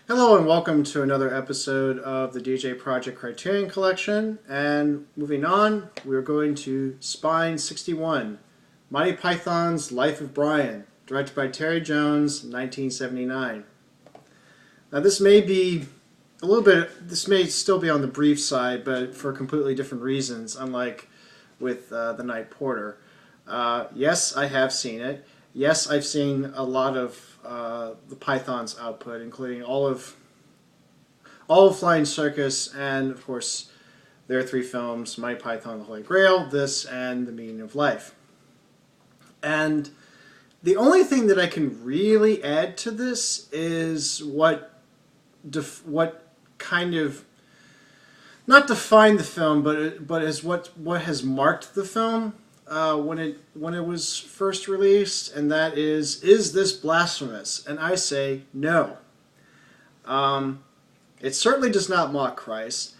Hello and welcome to another episode of the djproject Criterion Collection. And moving on, we're going to Spine 61, Monty Python's Life of Brian, directed by Terry Jones, 1979. Now this may be this may still be on the brief side, but for completely different reasons, unlike with The Night Porter. Yes, I have seen it. Yes, I've seen a lot of the Python's output, including all of Flying Circus, and of course their three films: Monty Python, The Holy Grail, this, and The Meaning of Life. And the only thing that I can really add to this is what kind of not defined the film, but is what has marked the film when it was first released, and that is this blasphemous? And I say no. It certainly does not mock Christ.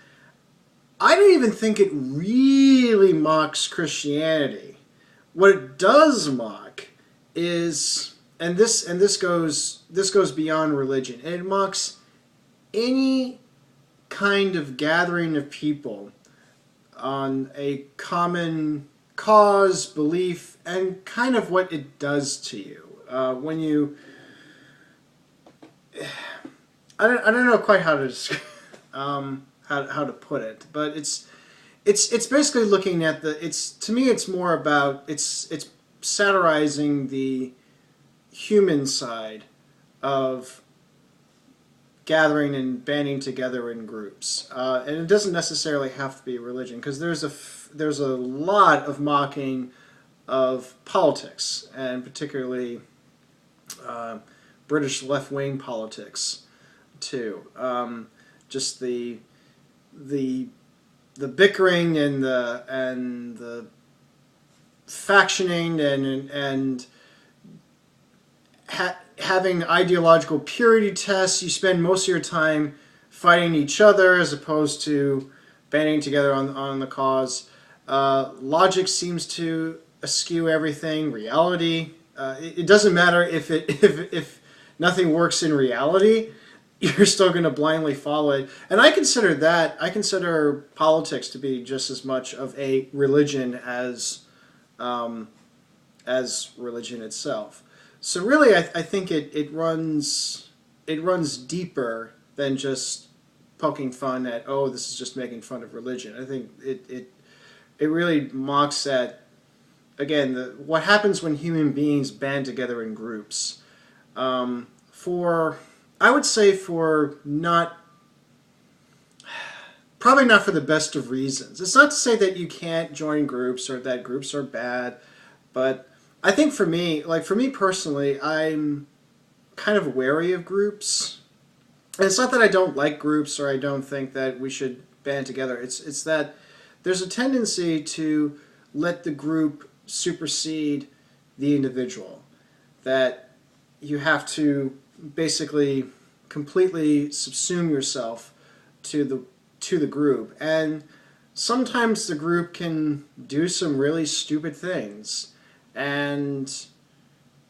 I don't even think it really mocks Christianity. What it does mock is, and this goes beyond religion. It mocks any kind of gathering of people on a common cause, belief, and kind of what it does to you when you. I don't know quite how to describe, how to put it, but it's basically looking at to me it's more about it's satirizing the human side of gathering and banding together in groups, and it doesn't necessarily have to be religion, because there's a lot of mocking of politics, and particularly British left-wing politics too. Just the bickering and the factioning and having ideological purity tests. You spend most of your time fighting each other as opposed to banding together on the cause. Logic seems to eschew everything. Reality. It doesn't matter if nothing works in reality. You're still going to blindly follow it. And I consider politics to be just as much of a religion as religion itself. So really, I think it runs deeper than just poking fun at, oh, this is just making fun of religion. I think it really mocks at, again, what happens when human beings band together in groups. I would say probably not for the best of reasons. It's not to say that you can't join groups or that groups are bad, but I think for me personally, I'm kind of wary of groups. And it's not that I don't like groups or I don't think that we should band together. It's that there's a tendency to let the group supersede the individual. That you have to basically completely subsume yourself to the group, and sometimes the group can do some really stupid things, and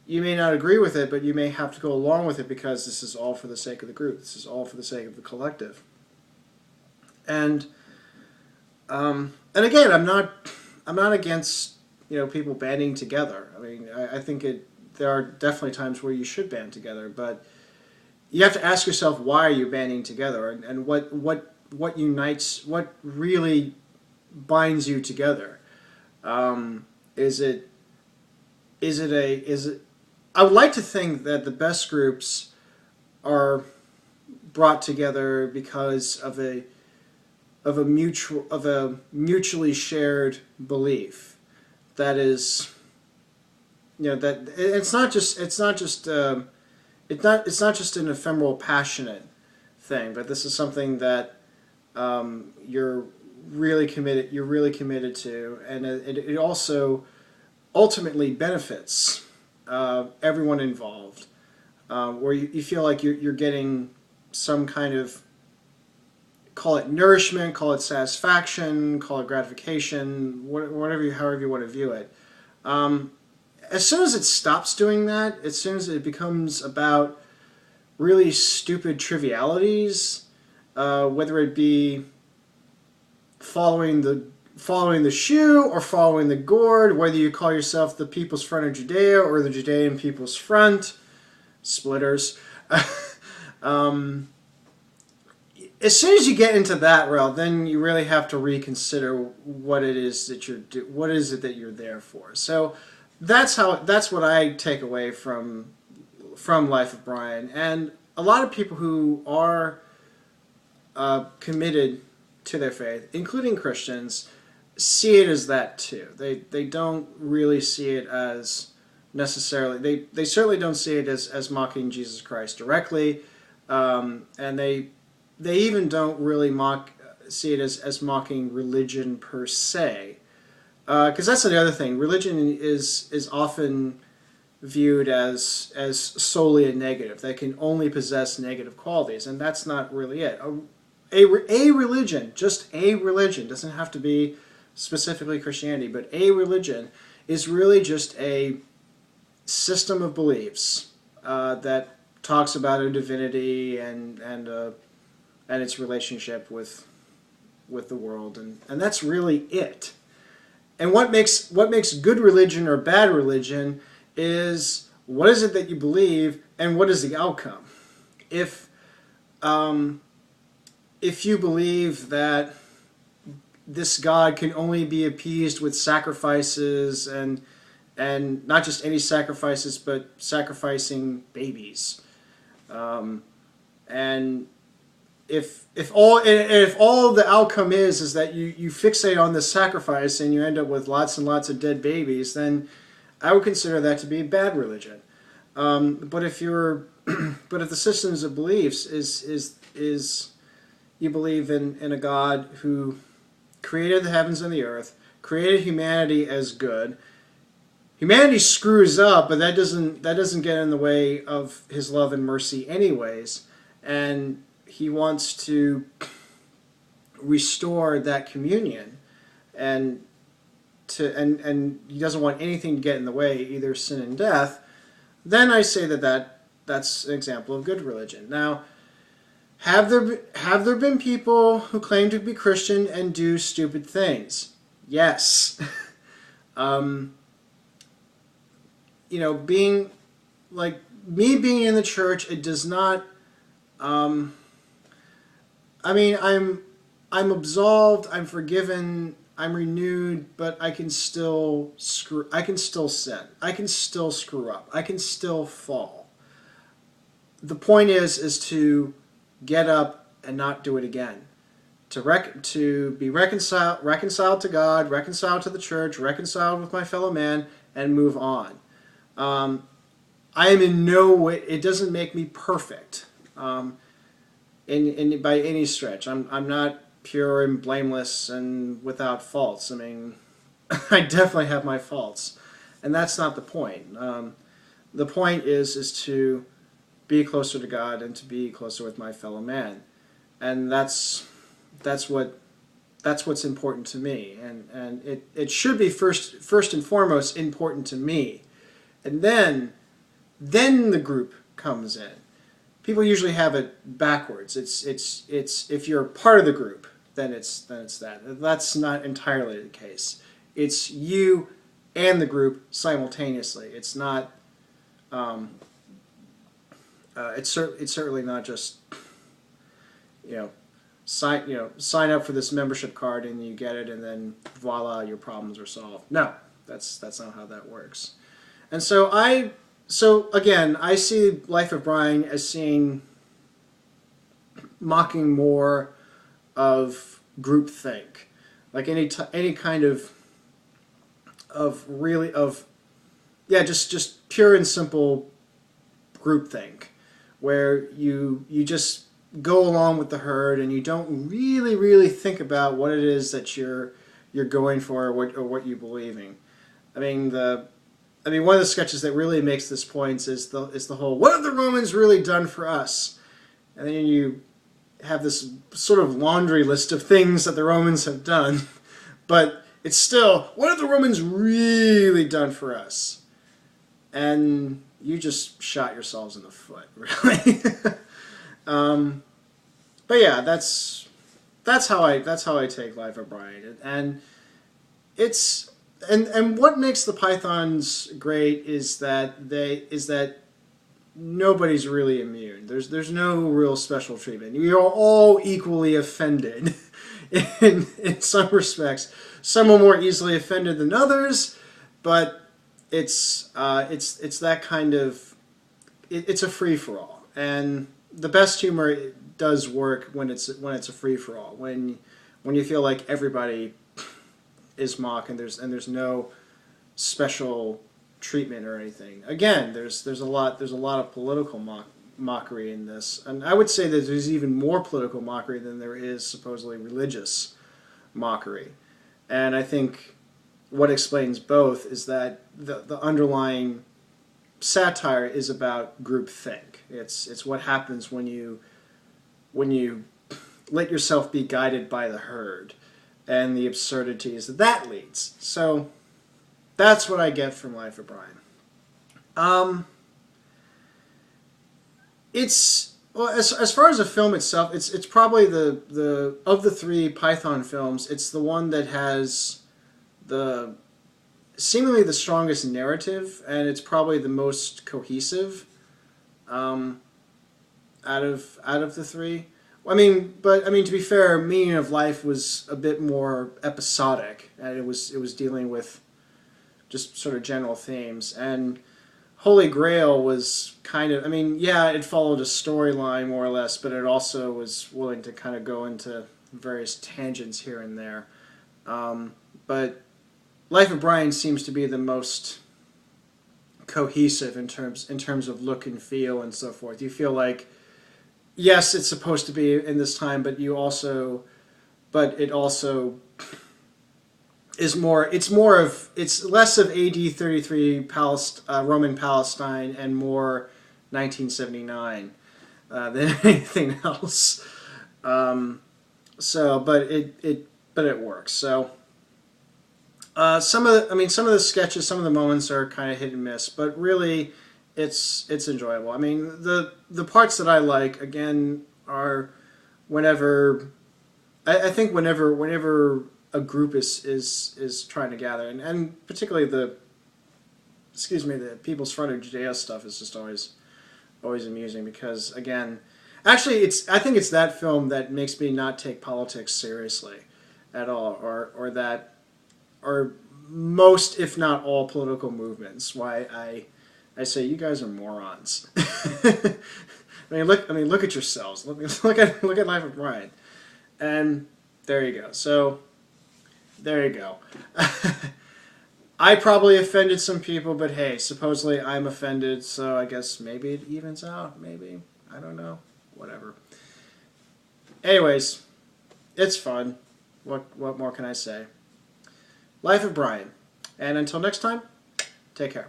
you may not agree with it, but you may have to go along with it because this is all for the sake of the group. This is all for the sake of the collective. And again, I'm not against people banding together. I mean, I think there are definitely times where you should band together, but you have to ask yourself, why are you banding together, and what unites, what really binds you together? Is it? I would like to think that the best groups are brought together because of a mutually shared belief. That is. That it's not just an ephemeral, passionate thing, but this is something that you're really committed to, and it also ultimately benefits everyone involved, where you feel like you're getting some kind of, call it nourishment, call it satisfaction, call it gratification, however you want to view it. As soon as it stops doing that, as soon as it becomes about really stupid trivialities, whether it be following the shoe or following the gourd, whether you call yourself the People's Front of Judea or the Judean People's Front, splitters. um, as soon as you get into that realm, then you really have to reconsider what it is that what is it that you're there for. So that's what I take away from Life of Brian, and a lot of people who are committed to their faith, including Christians, see it as that too. They don't really see it as necessarily. They certainly don't see it as mocking Jesus Christ directly, and they even don't really see it as mocking religion per se, because that's the other thing. Religion is often viewed as solely a negative. They can only possess negative qualities, and that's not really it. A religion, just a religion, doesn't have to be specifically Christianity, but a religion is really just a system of beliefs that talks about a divinity and its relationship with the world, and that's really it. And what makes good religion or bad religion is what is it that you believe and what is the outcome. If you believe that this God can only be appeased with sacrifices and not just any sacrifices, but sacrificing babies, and if all the outcome is that you fixate on the sacrifice and you end up with lots and lots of dead babies, then I would consider that to be a bad religion. But if the systems of beliefs is you believe in a God who created the heavens and the earth, created humanity as good. Humanity screws up, but that doesn't get in the way of his love and mercy anyways, and he wants to restore that communion, and he doesn't want anything to get in the way, either sin and death. Then I say that's an example of good religion. Now, have there been people who claim to be Christian and do stupid things? Yes. Being like me being in the church, it does not. I'm absolved. I'm forgiven. I'm renewed, but I can still sin. I can still screw up. I can still fall. The point is to get up and not do it again. To be reconciled to God, reconciled to the church, reconciled with my fellow man, and move on. I am in no way. It doesn't make me perfect, by any stretch. I'm not pure and blameless and without faults. I mean, I definitely have my faults, and that's not the point. The point is to be closer to God and to be closer with my fellow man, and that's what's important to me, and it should be first and foremost important to me, and then the group comes in. People usually have it backwards. It's if you're part of the group, then it's that. That's not entirely the case. It's you and the group simultaneously. It's not. It's certainly not just sign up for this membership card and you get it and then voila, your problems are solved. No, that's not how that works. And so again, I see Life of Brian as mocking more of groupthink, like any kind of just pure and simple groupthink, where you just go along with the herd and you don't really think about what it is that you're going for or what you're believing. I mean one of the sketches that really makes this point is the whole "what have the Romans really done for us?" And then you have this sort of laundry list of things that the Romans have done, but it's still, what have the Romans really done for us? And you just shot yourselves in the foot, really. But yeah, that's how I take Life of Brian, and it's and what makes the Pythons great is that nobody's really immune. There's no real special treatment. You're all equally offended in some respects. Some are more easily offended than others, but it's that kind of it's a free for all, and the best humor does work when it's a free for all, when you feel like everybody is mock and there's no special treatment or anything. Again, there's a lot of political mockery in this, and I would say that there's even more political mockery than there is supposedly religious mockery. And I think what explains both is that the underlying satire is about groupthink. It's what happens when you let yourself be guided by the herd, and the absurdities that leads. So that's what I get from Life of Brian. It's well, as far as the film itself, it's probably the of the three Python films, it's the one that has the seemingly the strongest narrative, and it's probably the most cohesive out of the three. I mean, to be fair, Meaning of Life was a bit more episodic, and it was dealing with just sort of general themes. And Holy Grail was kind of, yeah, it followed a storyline more or less, but it also was willing to kind of go into various tangents here and there. But Life of Brian seems to be the most cohesive in terms of look and feel and so forth. You feel like, yes, it's supposed to be in this time, but it also is more. It's less of AD 33 Roman Palestine and more 1979 than anything else. But it works. So some of the sketches, some of the moments are kind of hit and miss, but really it's enjoyable. I mean, the parts that I like, again, are whenever I think whenever a group is trying to gather, and particularly the People's Front of Judea stuff is just always amusing, because again, actually I think it's that film that makes me not take politics seriously at all, or most, if not all, political movements. Why I say you guys are morons. Look at yourselves. Look at Life of Brian, and there you go. So there you go. I probably offended some people, but hey, supposedly I'm offended, so I guess maybe it evens out. Maybe, I don't know. Whatever. Anyways, it's fun. What more can I say? Life of Brian. And until next time, take care.